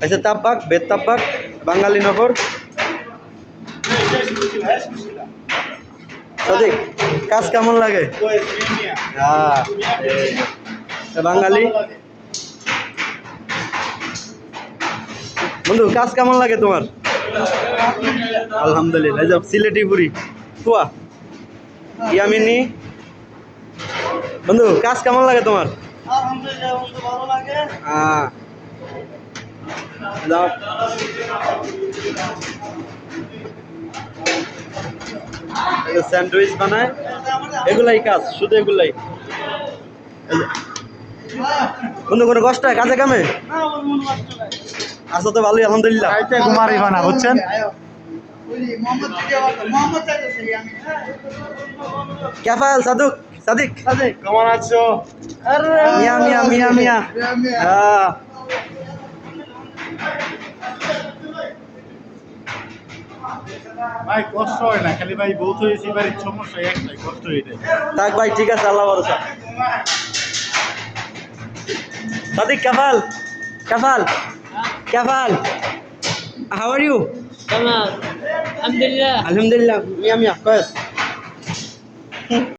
আচ্ছা তাব্বাক বেদ তাব্বাক বাঙালি নগর সাদিক কাজ কেমন লাগে হ্যাঁ বাঙালি বন্ধু কাজ কেমন লাগে তোমার আলহামদুলিল্লাহ এই যে সিলেটি পুরি কুয়া ইয়ামিনী বন্ধু কাজ কেমন লাগে তোমার আলহামদুলিল্লাহ বন্ধু ভালো লাগে। হ্যাঁ যাও। এই যে স্যান্ডউইচ বানায় এগুলাই কাজ শুধু এগুলাই এই যে। বন্ধু কোনো কষ্ট হয় কাজে কামে না বন্ধু মনে কষ্ট নাই। আচ্ছা তো ভালোই আলহামদুলিল্লাহ খাইতে ঘুমারি বানা বুঝছেন মোহাম্মদ থেকে মোহাম্মদ চাইতেছি আমি। ক্যাফাল সাদুক সাদিক কেমন আছো আরে মিয়া মিয়া মিয়া মিয়া হ্যাঁ ভাই কষ্ট হয় না খালি ভাই বউ তো এসে বাড়ির সমস্যা একটাই কষ্ট হয়ে যায় থাক ভাই ঠিক আছে আল্লাহ ভরসা সাদিক কাফাল কাফাল কাফাল হাউ আর ইউ কেমন? আলহামদুলিল্লাহ। আলহামদুলিল্লাহ মিয়া মিয়া কয়েস